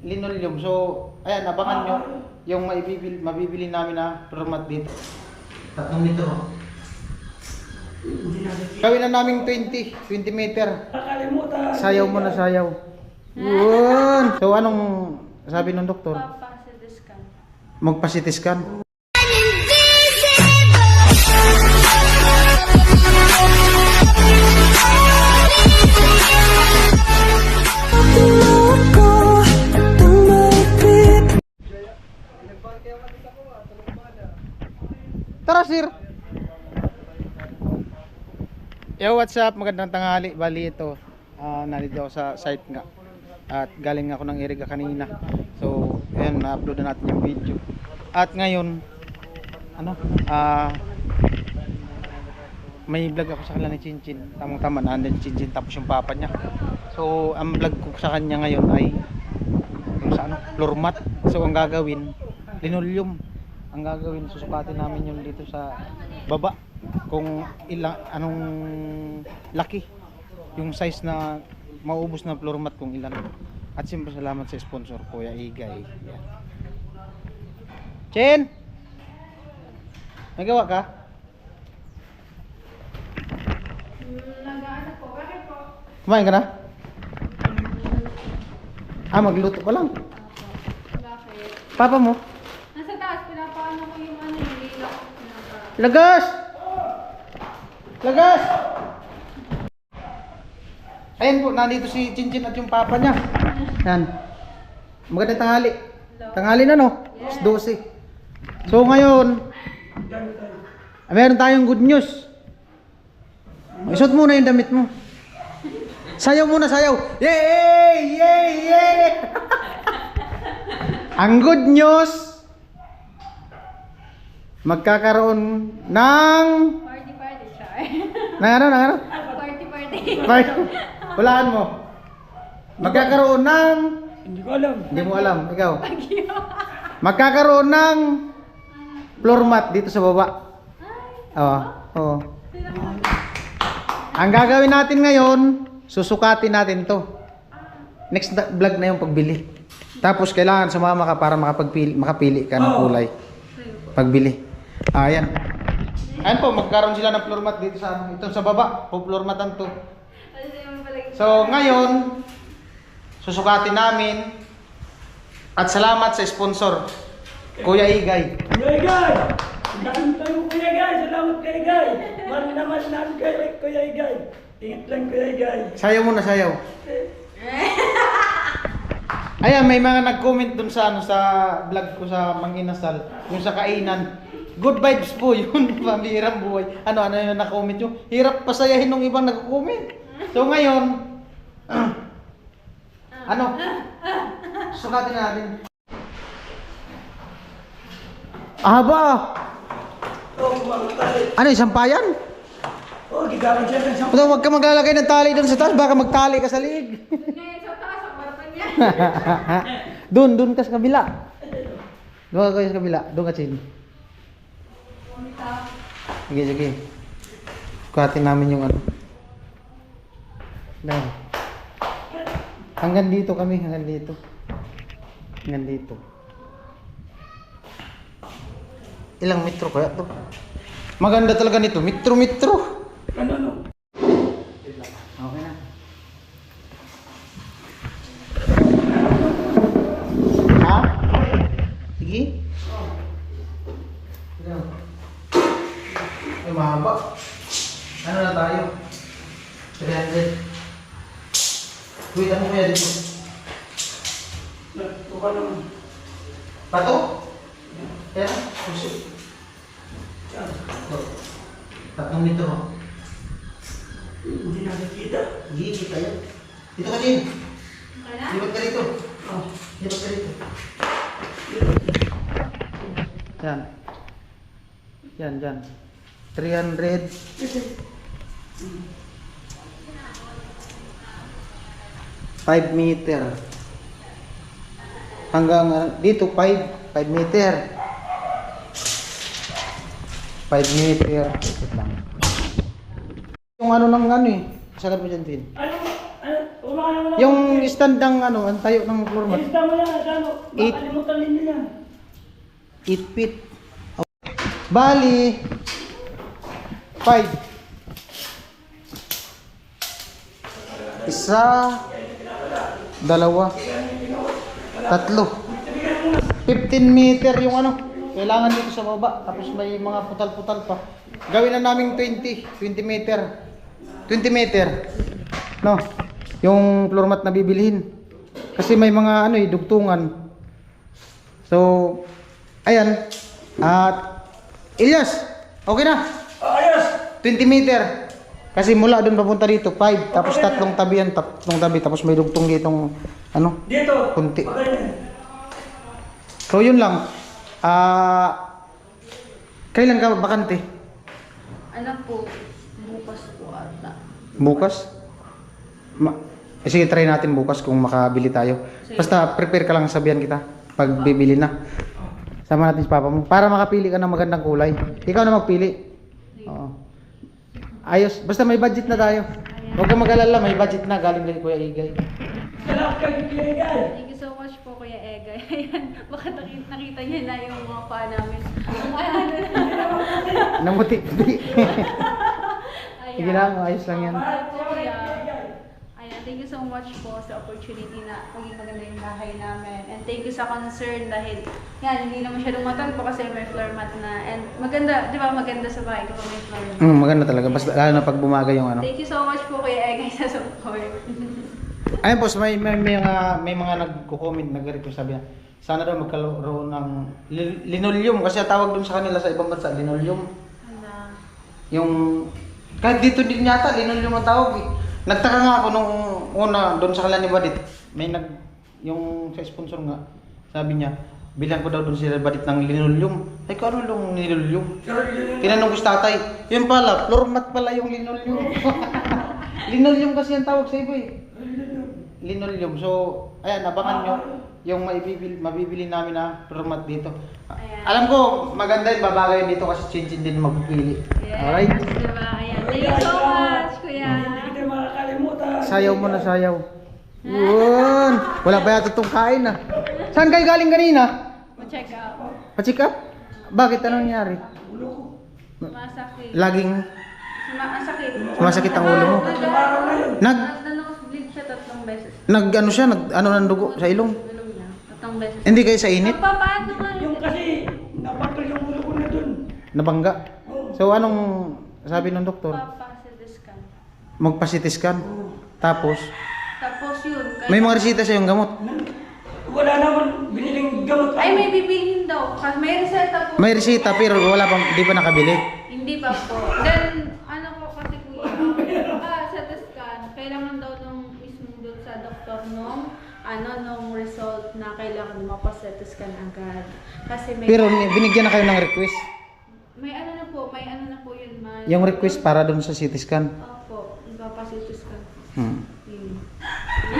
linoleum. So, ayan, abangan nyo yung mabibili namin na format dito. 3 metro. Gawin na namin 20 meter. Sayaw mo na sayaw. Yun. So, anong sabi ng doktor? Magpa-CT scan. Tara, sir. Yo, what's up? Magandang tanghali. Bali ito, nandito ako sa site nga. At galing ako ng Iriga kanina. So, ayan, na-upload na natin yung video. At ngayon, may vlog ako sa kanila ni Chinchin. Tamang-tama, nandun Chinchin tapos yung papa niya. So, ang vlog ko sa kanya ngayon ay yung sa floor mat. So, ang gagawin, linoleum. Ang gagawin, susukatin namin yun dito sa baba. Kung anong laki yung size na maubos na floor mat kung ilan. At siyempre salamat sa sponsor, Kuya Igay. Yan. Chen! Nagawa ka? Nag-ano po? Bakit po? Kumain ka na? Magluto ka lang. Bakit? Papa mo? Nasa taas, pinapaano ko yung ano, yung lila ko. Lagas! Lagas! Ayan po, nandito si Chinchin at yung papa niya. Yan. Magandang tanghali. Tanghali na, no? Yes. 12. So ngayon, meron tayong good news. Isuot muna yung damit mo. Sayaw muna, sayaw. Yay! Yay! Yay! Ang good news, magkakaroon ng Party, char. Nang ano? Party. Walaan mo. Magkakaroon ng Hindi ko alam. Hindi mo alam, ikaw. Magkakaroon ng floor mat dito sa baba. Oo. Oo. Ang gagawin natin ngayon, susukatin natin 'to. Next vlog na yung pagbili. Tapos kailangan sumama ka para makapili ka ng kulay. Pagbili. Ayan. Ayan po, magkaroon sila ng floor mat dito sa ito sa baba. Floor matan 'to. So ngayon, susukatin namin at salamat sa sponsor, Kuya Igay. Kuya Igay! Nakanta mo Kuya Igay! Salamat Kuya Igay! Mahal naman namin Kuya Igay! Ingat lang Kuya Igay! Sayaw mo na sayaw. Ayan, may mga nag-comment dun sa sa vlog ko sa Manginasal, yung sa kainan. Good vibes po yun, pambihirang buhay. Ano yung na-comment yung hirap pasayahin ng ibang nag-comment. So ngayon, sukatin natin. Aba! Ano yung sampayan? Oh, gigaran siya ng Ito, huwag ka maglalagay ng tali doon sa taas, baka magtali ka sa liig. Ngayon sa taas, ang barapan niya. Doon ka sa kabila. Doon ka sa kabila, doon ka Chin. Sige. Sukatin namin yung ano. Dahil. Hanggang dito kami, hanggang dito. Ilang metro kaya to? Maganda talaga nito, metro. Ano? Okay na. Ha? Sige. Ay, mahaba. Ano na tayo? 300. Wait, ano kaya dito? Ito ka naman. Pato? Kaya? Puso. 3 metro. Hindi nakikita. Hindi, kita yan. Dito ka din. Okay na? Lipat ka dito. Oh, Lipat ka dito. Yan. 300. 5 meter. Hanggang dito 5 meter. 5 meter. Wait lang. Yung ano ng ano eh. Sagad mo dyan, Tin. ano? Kumain naman ako. Yung stand ng ano, ang tayo ng floor mat. Ilista mo yan, ano? Eight. Makalimutan ninyo yan. 8 feet. Oh. Bali. 5. Isa. Dalawa. Tatlo. 15 meter yung ano. Kailangan dito sa baba. Tapos may mga putal-putal pa. Gawin na namin 20 meter. 20 meter. No. Yung floor mat na bibilhin. Kasi may mga ano dugtungan. So, ayan. At Ilyas, okay na. Ayos! 20 meter. Kasi mula doon papunta dito 5. Tapos tatlong tabi yan. Tatlong tabi. Tapos may dugtong ditong ano. Dito. Kunti. Okay. So yun lang. Kailan ka bakante? Ano po, bukas po ata. Bukas? Sige, try natin bukas kung makabili tayo. Basta prepare ka lang, sabihan kita pag bibili na. Sama natin si papa mo para makapili ka ng magandang kulay. Ikaw na magpili. Oo. Ayos, basta may budget na tayo. Huwag kang mag-alala, may budget na galing kay Kuya Igay. Salamat kay Kuya Igay. Thank you so much po Kuya Egay. Ayan, baka nakita niya na yung mga paa namin. Namuti. Ayan. Sige lang, ayos lang yan. Kuya. Ayan, thank you so much po sa opportunity na maging maganda yung bahay namin. And thank you sa concern dahil yan, hindi na masyadong matal po kasi may floor mat na. And maganda, di ba maganda sa bahay kapag may floor mat. Maganda talaga, basta lalo na pag bumagay yung ano. Thank you so much po Kuya Egay sa support. Ayun boss, may mga nagko-comment, nag-request, sabi niya, sana daw magkaroon ng linoleum kasi tawag dun sa kanila sa ibang bansa, linoleum. Hala. Yung kahit dito din yata linoleum ang tawag eh. Nagtaka nga ako nung una doon sa kanila ni Badit. May yung sa sponsor nga, sabi niya, bilang ko daw doon sila Badit ng linoleum. Ay ko ano yung linoleum? Tinanong ko sa tatay, yun pala, floor mat pala yung linoleum. Linoleum kasi ang tawag sa iba eh. Linoleum. So, ayan, abangan nyo yung mabibili namin na floor mat dito. Ayan. Alam ko, maganda yun, babagay dito kasi chinchin din magpipili. Yes, Alright? diba? Ayan. Thank you so much, Kuya. Hindi kita makakalimutan. Sayaw mo na sayaw. Yun. Wala pa yata itong kain ah. Saan kayo galing kanina? Ma-check out. Pa-check up? Bakit? Anong nangyari? Sumasakit. Laging Sumasakit. sumasakit ang ulo mo. Nag, Nag-nosebleed siya 3 beses. ano siya? Ano ng dugo sa ilong? Ilong niya. 3 beses. Hindi kayo sa init? Papaano nga? Yung kasi, napatol yung ulo ko na dun. Nabangga? So anong sabi ng doktor? Papa-CT scan. Magpa-CT scan. Tapos, Tapos yun. may mga resita sa yung gamot. Wala naman biniling gamot. Ay, may bibilhin daw. Kasi may reseta po. May resita pero wala pang, di pa nakabili. Hindi pa po. Then, ano po kasi kuya, sa scan, kailangan daw nung mismo doon sa doktor nung result na kailangan mapa-CT scan agad. Kasi may Pero binigyan na kayo ng request. may ano na po yun, man. Yung request para doon sa CT scan. Opo, mapa-CT scan. Yun.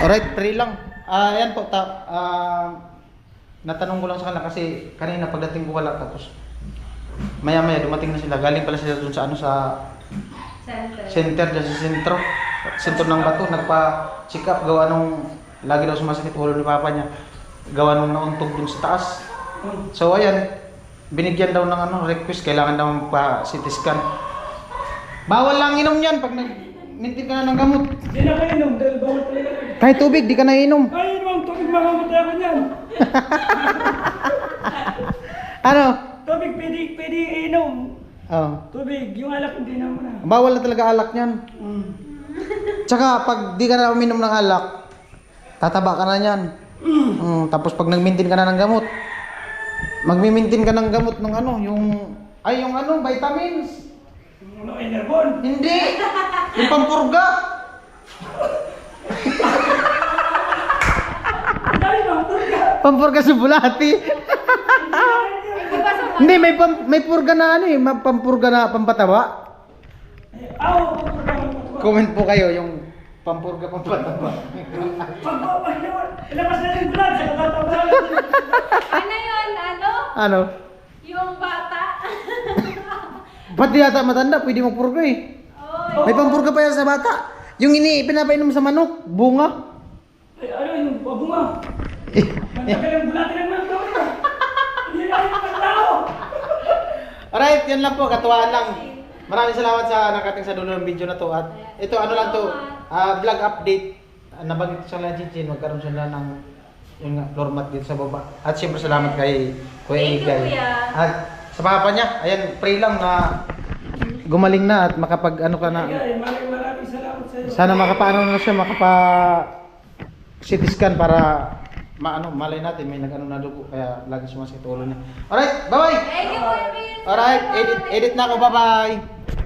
Alright, pray lang. Ayan po, natanong ko lang sa kanila kasi kanina pagdating ko wala tapos maya-maya dumating na sila. Galing pala sila doon sa sa Center. dyan sa sentro ng Bato. Nagpa-check up, gawa nung lagi daw sumasakit ulo ni papa niya. Gawa nung nauntog doon sa taas. So ayan, binigyan daw ng request, kailangan daw pa-CT scan. Bawal lang inom yan pag nag-mintin ka na ng gamot. Hindi na kayo nung dahil bawal talaga. Kahit tubig, di ka na inom. Ay, naman, tubig mamamatay ako niyan. Ano? Tubig, pwede inom. Oh. Tubig, yung alak hindi na muna. Bawal na talaga alak niyan. Tsaka pag di ka na uminom ng alak, tataba ka na niyan. Tapos pag nag-maintain ka na ng gamot, magmi-maintain ka ng gamot ng yung vitamins. Ano, enerbon? Hindi! Yung pampurga! Dahil bang purga? Pampurga sa bulati. Hindi, may purga na pampurga na pampataba. Aw, Comment po kayo yung pampurga pampataba. pagbawas naman. Ilabas na yung blood sa katatawagan. Ano yun? Ano? Yung bata. Ba't di yata matanda? Pwede magpurga eh. Oh, May pampurga pa yan sa bata. Yung pinapainom sa manok, bunga. Ay, ano yung babunga? Matagal ang bulati ng mga tao. Hindi na yung mga tao. Alright, yan lang po, katuwaan lang. Maraming salamat sa nakating sa dulo ng video na to. At ito, ano lang to, vlog update. Nabanggit sa lang Chinchin, magkaroon sila ng yung floor mat dito sa baba. At siyempre salamat kay Kuya Thank you, Igay. Kuya. At sa papa niya, ayan, pray lang na gumaling na at makapag ano ka na. Igay, maraming salamat sa iyo. Sana makapaano na siya, makapa CT scan para maano, malay natin may nag-ano na dugo kaya lagi sumasakit ulo niya. Alright, bye-bye! Thank you, Kuya Bill. Alright, edit na ako, bye-bye!